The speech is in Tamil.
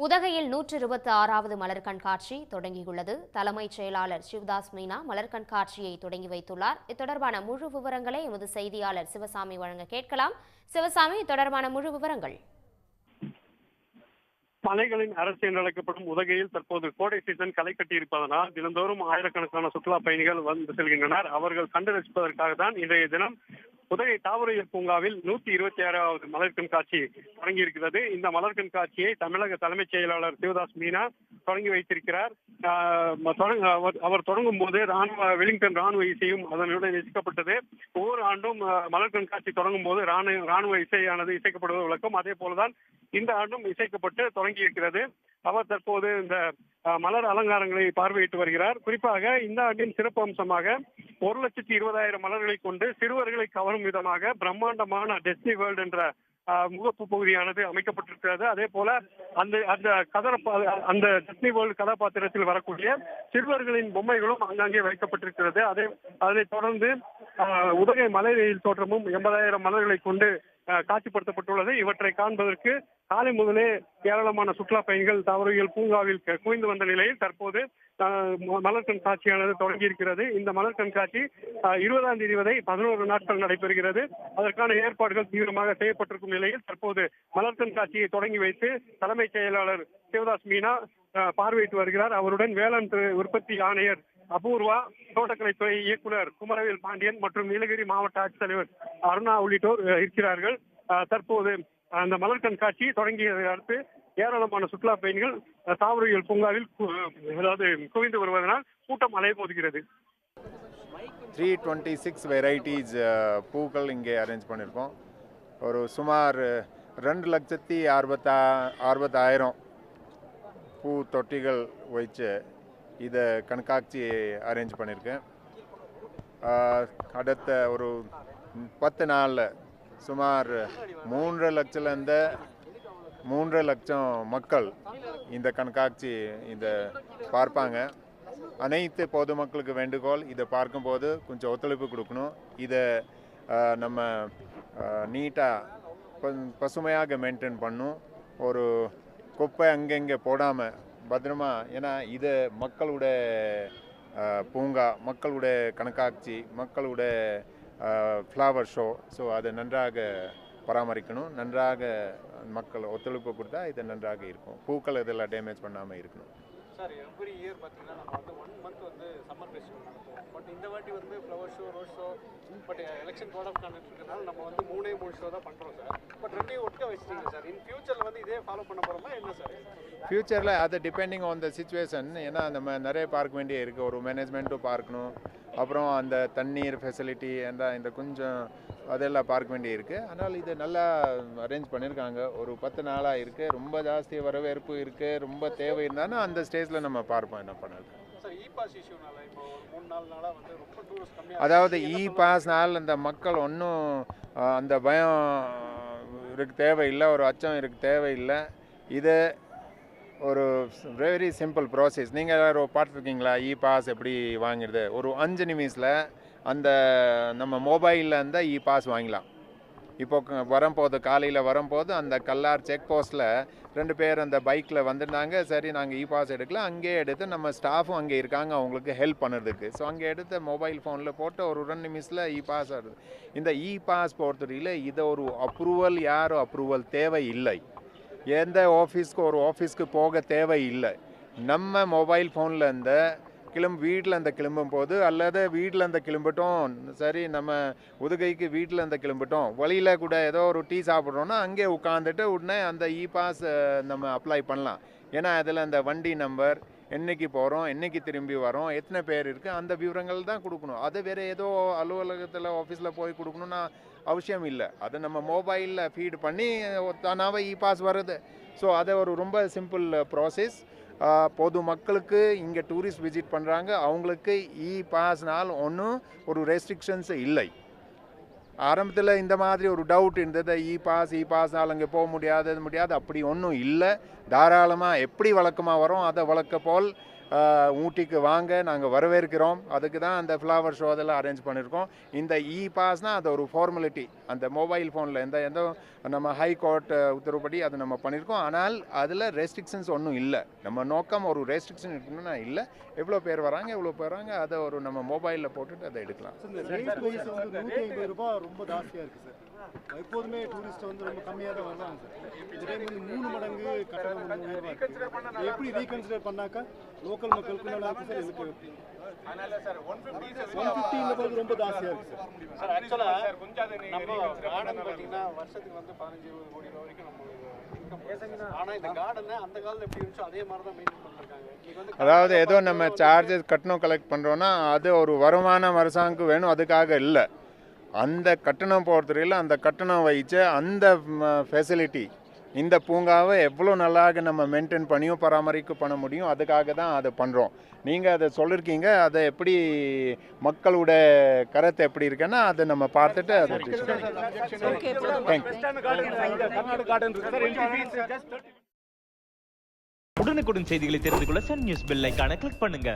உதகையில் 126வது மலர் கண்காட்சி தொடங்கியுள்ளது. தலைமைச் செயலாளர் சிவதாஸ் மீனா மலர் கண்காட்சியை தொடங்கி வைத்துள்ளார். இத்தொடர்பான முழு விவரங்களை எமது செய்தியாளர் சிவசாமி வழங்க கேட்கலாம். சிவசாமி, தொடர்பான முழு விவரங்கள். மலைகளின் அரசு என்று அழைக்கப்படும் உதகையில் தற்போது கோடை சீசன் களை கட்டியிருப்பதனால் தினந்தோறும் ஆயிரக்கணக்கான சுற்றுலா பயணிகள் வந்து செல்கின்றனர். அவர்கள் கண்டு ரசிப்பதற்காக தான் இன்றைய தினம் உதகை தாவரவியல் பூங்காவில் 126வது மலர் கண்காட்சி தொடங்கியிருக்கிறது. இந்த மலர் கண்காட்சியை தமிழக தலைமைச் செயலாளர் சிவதாஸ் மீனா தொடங்கி வைத்திருக்கிறார். அவர் தொடங்கும் போது வெலிங்டன் ராணுவ இசையும் அதனுடன் இசைக்கப்பட்டது. ஒவ்வொரு ஆண்டும் மலர் கண்காட்சி தொடங்கும் போது ராணுவ இசையானது இசைக்கப்படுவது வழக்கம். அதே போலதான் இந்த ஆண்டும் இசைக்கப்பட்டு தொடங்கியிருக்கிறது. அவர் தற்போது இந்த மலர் அலங்காரங்களை பார்வையிட்டு வருகிறார். குறிப்பாக இந்த ஆண்டின் சிறப்பு அம்சமாக 1,20,000 மலர்களை கொண்டு சிறுவர்களை கவரும் விதமாக பிரம்மாண்டமான டெஸ்னி வேர்ல்ட் என்ற முகப்பு பகுதியானது அமைக்கப்பட்டிருக்கிறது. அதே போல அந்த டெஸ்னி வேர்ல்ட் கதாபாத்திரத்தில் வரக்கூடிய சிறுவர்களின் பொம்மைகளும் அங்கங்கே வைக்கப்பட்டிருக்கிறது. அதனைத் தொடர்ந்து உதகை மலை ரயில் தோற்றமும் 80,000 மலர்களை கொண்டு காட்சிப்படுத்தப்பட்டுள்ளது. இவற்றை காண்பதற்கு காலை முதலே ஏராளமான சுற்றுலா பயணிகள் தாவரவியல் பூங்காவில் குவிந்து வந்த நிலையில் தற்போது மலர் கண்காட்சியானது தொடங்கியிருக்கிறது. இந்த மலர் கண்காட்சி 20ஆம் தேதி வரை 11 நாட்கள் நடைபெறுகிறது. அதற்கான ஏற்பாடுகள் தீவிரமாக செய்யப்பட்டிருக்கும் நிலையில் தற்போது மலர் கண்காட்சியை தொடங்கி வைத்து தலைமைச் செயலாளர் சிவதாஸ் மீனா பார்வையிட்டு வருகிறார். அவருடன் வேளாண் உற்பத்தி ஆணையர் அபூர்வா, தோட்டக்கலைத்துறை இயக்குனர் குமரவேல் பாண்டியன் மற்றும் நீலகிரி மாவட்ட ஆட்சித்தலைவர் அருணா உள்ளிட்டோர் இருக்கிறார்கள். தற்போது அந்த மலர் கண்காட்சி தொடங்கியதை அடுத்து ஏராளமான சுற்றுலா பயணிகள் தாவரவியல் பூங்காவில் குவிந்து வருவதனால் கூட்டம் அலைமோதுகிறது. 326 வெரைட்டிஸ் பூக்கள் இங்கே அரேஞ்ச் பண்ணியிருக்கோம். ஒரு சுமார் 2,60,000 பூ தொட்டிகள் வச்சு இதை கண்காட்சி அரேஞ்ச் பண்ணியிருக்கேன். அடுத்த ஒரு 10 நாளில் சுமார் 3 லட்சத்துலேருந்து 3 லட்சம் மக்கள் இந்த கண்காட்சி இதை பார்ப்பாங்க. அனைத்து பொதுமக்களுக்கு வேண்டுகோள், இதை பார்க்கும்போது கொஞ்சம் ஒத்துழைப்பு கொடுக்கணும். இதை நம்ம நீட்டாக பசுமையாக மெயின்டைன் பண்ணணும். ஒரு குப்பை அங்கங்கே போடாமல் பத்திரமா, ஏன்னா இது மக்களோட பூங்கா, மக்களோட கண்காட்சி, மக்களோட ஃப்ளவர் ஷோ. ஸோ அதை நன்றாக பராமரிக்கணும். நன்றாக மக்கள் ஒத்துழைப்பு கொடுத்தா இது நன்றாக இருக்கும். பூக்கள் இதெல்லாம் டேமேஜ் பண்ணாமல் இருக்கணும். சார், எவ்ரி இயர் பார்த்தீங்கன்னா நம்ம 1 மந்த் சம்மர் ஃபெஸ்டிவல் நடத்துவோம். பட் இந்த வாட்டி flower show, road show, but election code of conduct இருக்கிறதுனால நம்ம 3 ஷோ தான் பண்ணுறோம் சார். பட் 2 ஒட்டுக்க வச்சுட்டீங்க சார். இன் ஃபியூச்சரில் இதே ஃபாலோ பண்ண போகிறோமா என்ன சார்? ஃப்யூச்சரில் அது டிபெண்டிங் ஆன் த சிச்சுவேஷன். ஏன்னா நம்ம நிறைய பார்க்க வேண்டிய இருக்குது. ஒரு மேனேஜ்மெண்ட்டும் பார்க்கணும், அப்புறம் அந்த தண்ணீர் ஃபெசிலிட்டி இந்த கொஞ்சம் அதெல்லாம் பார்க்க வேண்டிய இருக்குது. ஆனால் இது நல்லா அரேஞ்ச் பண்ணியிருக்காங்க. ஒரு 10 நாளாக இருக்குது. ரொம்ப ஜாஸ்தி வரவேற்பு இருக்குது. ரொம்ப தேவை இருந்தாலும் அந்த ஸ்டேஜில் நம்ம பார்ப்போம் என்ன பண்ணது. அதாவது பாஸ்னால் அந்த மக்கள் ஒன்றும் அந்த பயம் இருக்கு தேவையில்லை, ஒரு அச்சம் இருக்கு தேவையில்லை. இது ஒரு வெரி சிம்பிள் ப்ராசஸ். நீங்கள் எல்லாரும் பார்த்துருக்கீங்களா பாஸ் எப்படி வாங்கிடுது? ஒரு 5 நிமிஷத்தில் அந்த நம்ம மொபைலில் இருந்தால் பாஸ் வாங்கலாம். இப்போ காலையில் வரும்போது அந்த கல்லார் செக் போஸ்ட்டில் 2 பேர் அந்த பைக்கில் வந்துருந்தாங்க. சரி, நாங்கள் பாஸ் எடுக்கலாம். அங்கேயே எடுத்து நம்ம ஸ்டாஃபும் அங்கே இருக்காங்க அவங்களுக்கு ஹெல்ப் பண்ணுறதுக்கு. ஸோ அங்கே எடுத்து மொபைல் ஃபோனில் போட்டு ஒரு 2 நிமிஷத்தில் பாஸ் ஆகுது. இந்த பாஸ் பொறுத்தவரையில் இதை ஒரு அப்ரூவல், யாரும் அப்ரூவல் தேவை இல்லை. எந்த ஆஃபீஸ்க்கு போக தேவை இல்லை. நம்ம மொபைல் ஃபோனில் இருந்த வீட்டில் கிளம்பும் போது அல்லது வீட்டில் கிளம்பட்டும், சரி நம்ம உதகைக்கு வீட்டில் கிளம்பட்டும், வழியில் கூட ஏதோ ஒரு டீ சாப்பிட்றோன்னா அங்கே உட்காந்துட்டு உடனே அந்த பாஸ் நம்ம அப்ளை பண்ணலாம். ஏன்னா அதில் அந்த வண்டி நம்பர், என்னைக்கு போகிறோம், என்னைக்கு திரும்பி வரோம், எத்தனை பேர் இருக்குது, அந்த விவரங்கள் தான் கொடுக்கணும். அது வேறு ஏதோ அலுவலகத்தில் ஆஃபீஸில் போய் கொடுக்கணுன்னா அவசியம் இல்லை. அதை நம்ம மொபைலில் ஃபீட் பண்ணி தானாகவே பாஸ் வருது. ஸோ அதை ஒரு ரொம்ப சிம்பிள் ப்ராசஸ். பொது மக்களுக்கு இங்கே டூரிஸ்ட் விசிட் பண்ணுறாங்க, அவங்களுக்கு பாஸ்னால் ஒன்றும் ஒரு ரெஸ்ட்ரிக்ஷன்ஸ் இல்லை. ஆரம்பத்தில் இந்த மாதிரி ஒரு டவுட் இருந்தது, பாஸ்னால் அங்கே போக முடியாது அப்படி ஒன்றும் இல்லை. தாராளமாக எப்படி வழக்கமாக வரும் அதை வழக்க போல் ஊட்டிக்கு வாங்க, நாங்கள் வரவேற்கிறோம். அதுக்கு தான் அந்த ஃப்ளவர் ஷோ அதெல்லாம் அரேஞ்ச் பண்ணியிருக்கோம். இந்த இ பாஸ்னால் அது ஒரு ஃபார்மாலிட்டி, அந்த மொபைல் ஃபோனில் எந்த நம்ம ஹை கோர்ட் உத்தரவுப்படி அதை நம்ம பண்ணியிருக்கோம். ஆனால் அதில் ரெஸ்ட்ரிக்ஷன்ஸ் ஒன்றும் இல்லை. நம்ம நோக்கம் ஒரு ரெஸ்ட்ரிக்ஷன் இருக்கணும்னா இல்லை. எவ்வளோ பேர் வராங்க எவ்வளோ பேர் வராங்க அதை ஒரு நம்ம மொபைலில் போட்டுட்டு அதை எடுக்கலாம். ரூபாய் ரொம்ப ஜாஸ்தியாக இருக்குது சார். எப்போதுமே டூரிஸ்ட் வந்து ரொம்ப கம்மியாக தான் வருவாங்க சார். இந்த டைம் வந்து 3 மடங்கு கட்டணம் வந்து உயர்வாக இருக்குது. எப்படி ரீகன்சிடர் பண்ணாக்கா லோக்கல் மக்களுக்கு நல்லா இருக்குது சார். இதுக்கு 150 இந்த போது ரொம்ப ஜாஸ்தியாக இருக்குது சார். சார் ஆக்சுவலாக நம்ம கார்டன் பார்த்தீங்கன்னா வருஷத்துக்கு வந்து 15-20 கோடி ரூபா வரைக்கும் நம்ம ஆனால் இந்த கார்டனை அந்த காலத்தில் எப்படி இருந்துச்சோ அதே மாதிரி தான் மெயின்டைன் பண்ணிருக்காங்க. அதாவது ஏதோ நம்ம சார்ஜஸ் கட்டணம் கலெக்ட் பண்ணுறோன்னா அது ஒரு வருமானம் அரசாங்கம் வேணும், அதுக்காக இல்லை. அந்த கட்டணம் போகிறதுல அந்த கட்டணம் வகிச்ச அந்த ஃபெசிலிட்டி இந்த பூங்காவை எவ்வளோ நல்லாக நம்ம மெயின்டைன் பண்ணியும் பராமரிக்க பண்ண முடியும், அதுக்காக தான் அதை பண்ணுறோம். நீங்கள் அதை சொல்லியிருக்கீங்க, அதை எப்படி மக்களோட கருத்து எப்படி இருக்குன்னா அதை நம்ம பார்த்துட்டு அதை உடனுக்குடன் செய்திகளை தெரிந்து கொள்ள சன் நியூஸ் பெல் ஐகானை கிளிக் பண்ணுங்க.